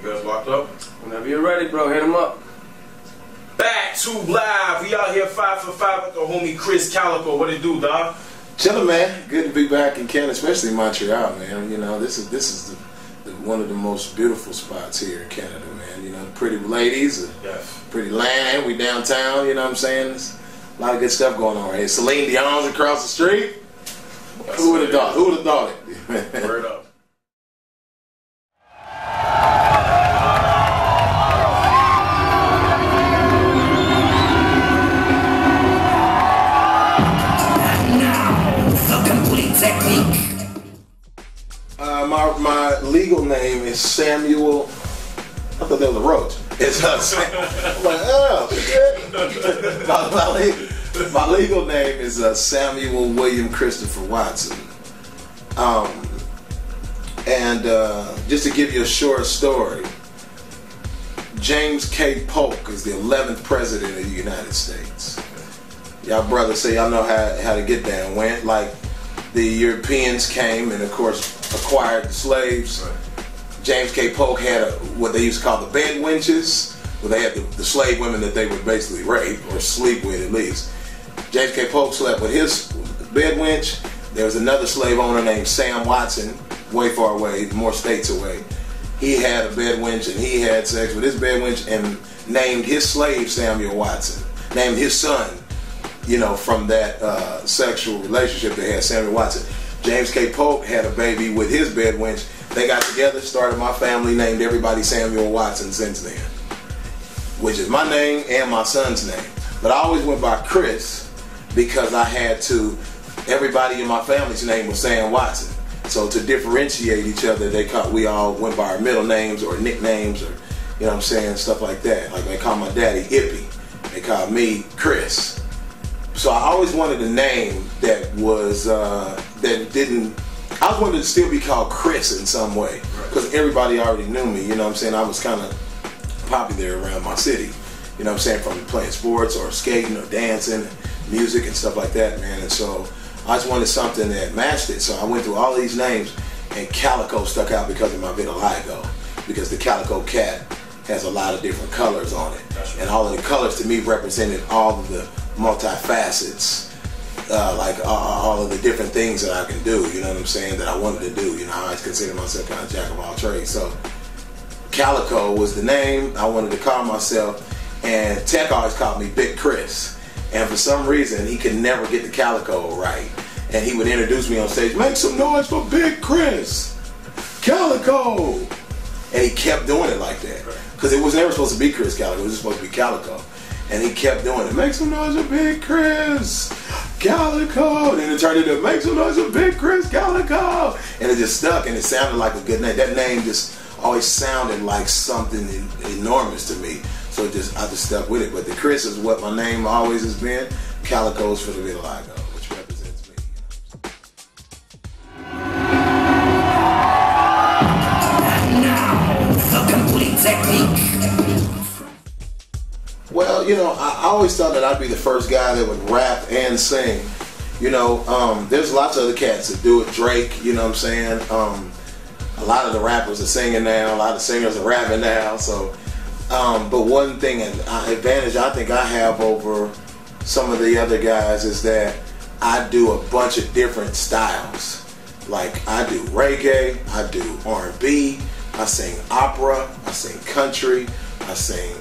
guys locked up? Whenever you're ready, bro, hit him up. BATT TUBE live. We out here 5 for 5 with the homie KRIZZ Kaliko. What it do, dog? Chillin', man. Good to be back in Canada, especially Montreal, man. You know, this is one of the most beautiful spots here in Canada, man. You know, pretty ladies, Yes. pretty land. We downtown. You know what I'm saying? There's a lot of good stuff going on right here. Celine Dion's across the street. That's Who would have thought? Who would have thought it? Word up. My legal name is Samuel. I thought that was a roach. It's I'm like, oh shit. My legal name is Samuel William Christopher Watson. Just to give you a short story, James K. Polk is the 11th president of the United States. Y'all brothers say y'all know how to get down. Went like the Europeans came and of course acquired the slaves. Right. James K. Polk had what they used to call the bed wenches, where they had the slave women that they would basically rape or sleep with at least. James K. Polk slept with his bed wench. There was another slave owner named Sam Watson, way far away, more states away. He had a bed wench and he had sex with his bed wench and named his slave Samuel Watson. Named his son, you know, from that sexual relationship they had, Samuel Watson. James K. Polk had a baby with his bed wench. They got together, started my family, named everybody Samuel Watson since then, which is my name and my son's name. But I always went by Chris because I had to, everybody in my family's name was Sam Watson. So to differentiate each other, we all went by our middle names or nicknames or, you know what I'm saying, stuff like that. Like they call my daddy Ippy. They call me Chris. So I always wanted a name that was, I always wanted to still be called Chris in some way. Because everybody already knew me, you know what I'm saying? I was kind of popular around my city. You know what I'm saying? From playing sports or skating or dancing, and music and stuff like that, man. And so I just wanted something that matched it. So I went through all these names and Calico stuck out because of my vitiligo. Because the calico cat has a lot of different colors on it. And all of the colors to me represented all of the multifacets, like all of the different things that I can do, you know what I'm saying, that I wanted to do. You know, I always consider myself kind of jack of all trades. So Calico was the name I wanted to call myself, and Tech always called me Big Chris. And for some reason, he could never get the Calico right. And he would introduce me on stage, make some noise for Big Chris, Calico. And he kept doing it like that. Because it was never supposed to be Chris Calico, it was just supposed to be Calico. And he kept doing it. Make some noise for Big Chris Calico. And then it turned into make some noise for Big Chris Calico. And it just stuck and it sounded like a good name. That name just always sounded like something enormous to me. So I just stuck with it. But the Chris is what my name always has been. Calico is for the vitiligo, which represents me. And now, the complete technique. Well, you know, I always thought that I'd be the first guy that would rap and sing. You know, there's lots of other cats that do it. Drake, you know what I'm saying? A lot of the rappers are singing now. A lot of singers are rapping now. So, but one thing, advantage I think I have over some of the other guys is that I do a bunch of different styles. Like I do reggae, I do R&B, I sing opera, I sing country. I sing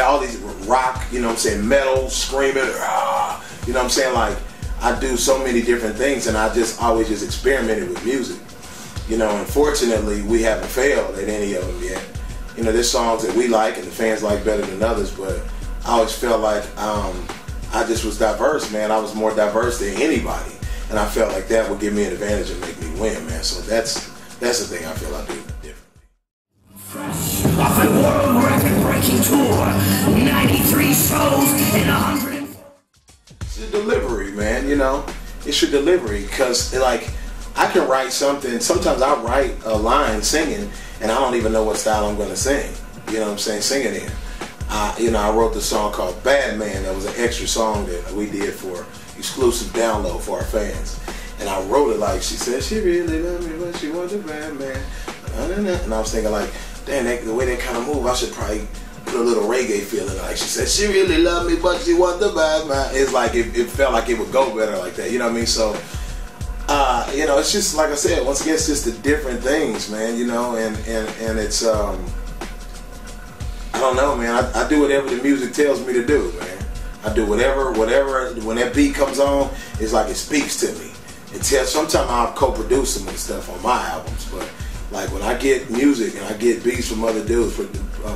all these rock, you know what I'm saying, metal, screaming, you know what I'm saying, like I do so many different things and I just always just experimented with music. You know, unfortunately we haven't failed at any of them yet. You know, there's songs that we like and the fans like better than others, but I always felt like I just was diverse, man. I was more diverse than anybody. And I felt like that would give me an advantage and make me win, man. So that's the thing I feel I do differently. Off a world record-breaking tour, 93 shows in 100. It's your delivery, man. You know, it's your delivery because, like, I can write something. Sometimes I write a line singing, and I don't even know what style I'm going to sing. You know what I'm saying? Sing it in. You know, I wrote this song called "Bad Man." That was an extra song that we did for exclusive download for our fans. And I wrote it like she said, she really loved me, but she was a bad man. And I was thinking like, damn, the way they kind of move, I should probably put a little reggae feeling. Like she said, she really loved me, but she wasn't the bad man. It's like it felt like it would go better like that. You know what I mean? So, you know, it's just like I said. Once again, it's just the different things, man. You know, and it's I don't know, man. I do whatever the music tells me to do, man. I do whatever. When that beat comes on, it's like it speaks to me. Sometimes I'll co-produce some of the stuff on my albums, but like when I get music and I get beats from other dudes,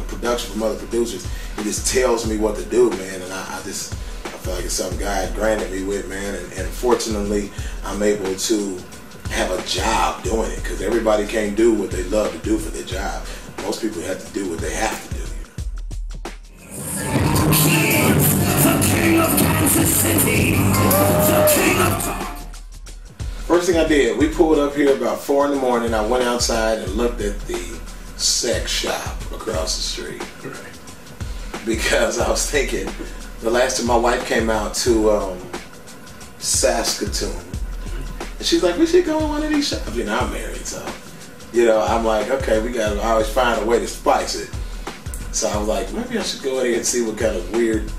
production from other producers, it just tells me what to do, man. And I feel like it's something God granted me with, man. And fortunately, I'm able to have a job doing it, because everybody can't do what they love to do for their job. Most people have to do what they have to do. The king of Kansas City, the king of talk. First thing I did, we pulled up here about 4 in the morning. I went outside and looked at the sex shop across the street. Because I was thinking, the last time my wife came out to Saskatoon, and she's like, we should go in one of these shops. You know, I'm married, so, you know, I'm like, okay, I always find a way to spice it. So I was like, maybe I should go in here and see what kind of weird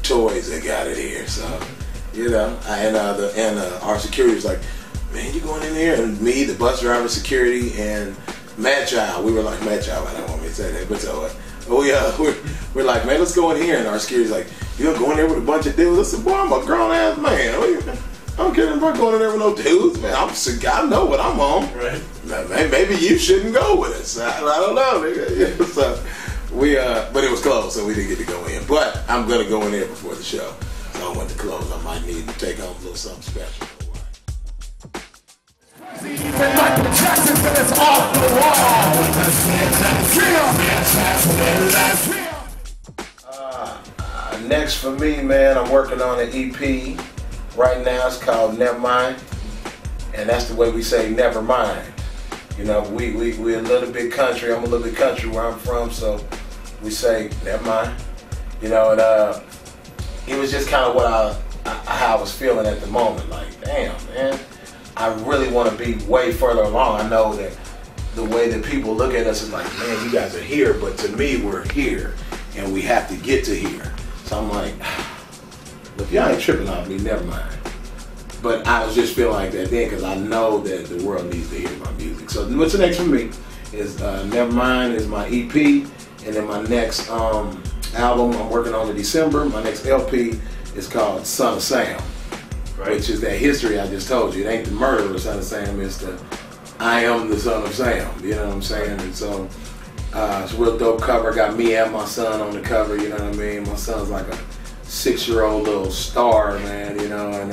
toys they got in here. So, you know, and our security was like, man, you going in there? And me, the bus driver, security, and Magi. We were like, Magi, I don't want me to say that, but so we're like, man, let's go in here. And our security's like, you gonna go in there with a bunch of dudes? I said, boy, I'm a grown ass man. I don't care about going in there with no dudes, man. I know what I'm on. Right. Maybe you shouldn't go with us. I don't know, nigga. So but it was closed, so we didn't get to go in. But I'm gonna go in there before the show. So I went to close. I might need to take home a little something special. Even Michael Jackson said it's off the wall. Next for me, man, I'm working on an EP right now. It's called Never Mind, and that's the way we say never mind. You know, we're a little bit country. I'm a little bit country where I'm from, so we say never mind. You know, and it was just kind of what how I was feeling at the moment. Like, damn, man, I really want to be way further along. I know that the way that people look at us is like, man, you guys are here, but to me, we're here, and we have to get to here. So I'm like, look, y'all ain't tripping on me, never mind. But I was just feeling like that then, because I know that the world needs to hear my music. So what's next for me is Never Mind is my EP, and then my next album I'm working on in December. My next LP is called Son of Sam, right, which is that history I just told you. It ain't the murderer Son of Sam, it's the I am the Son of Sam. You know what I'm saying? And so it's a real dope cover. Got me and my son on the cover. You know what I mean? My son's like a 6-year-old little star, man. You know, and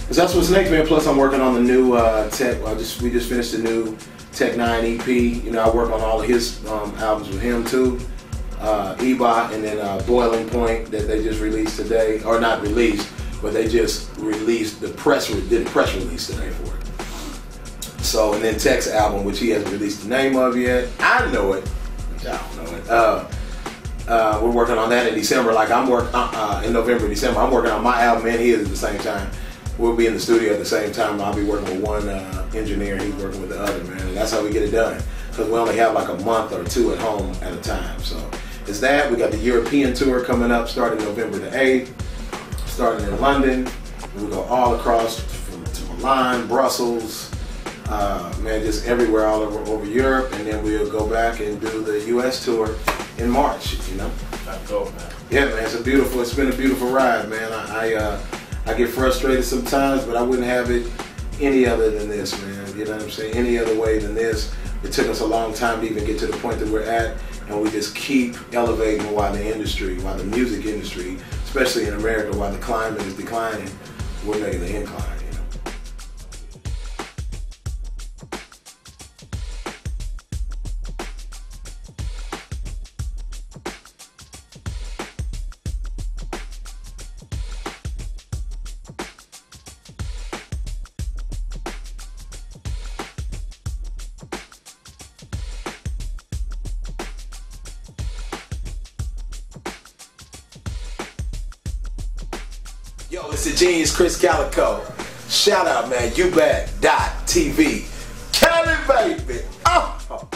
cause that's what's next, man. Plus, I'm working on the new Tech. We just finished the new Tech 9 EP. You know, I work on all of his albums with him too. U-BATT, and then Boiling Point that they just released today, or not released, but they just released did a press release today for it. So, and then Tech's album, which he hasn't released the name of yet. I know it. I don't know it. We're working on that in December. Like I'm in November, December. I'm working on my album and his at the same time. We'll be in the studio at the same time. I'll be working with one engineer, and he's working with the other, man. And that's how we get it done. Because we only have like a month or two at home at a time. So it's that. We got the European tour coming up starting November the 8th, starting in London. We'll go all across to Milan, Brussels, man, just everywhere all over Europe. And then we'll go back and do the US tour in March, you know. That's dope, man. Yeah, man, it's been a beautiful ride, man. I get frustrated sometimes, but I wouldn't have it any other than this, man. You know what I'm saying? Any other way than this. It took us a long time to even get to the point that we're at, and we just keep elevating while the music industry, especially in America, while the climate is declining, we're making the incline. Yo, it's the genius KRIZZ Kaliko. Shout out, man. U-BATT TV. Cali, baby. Oh.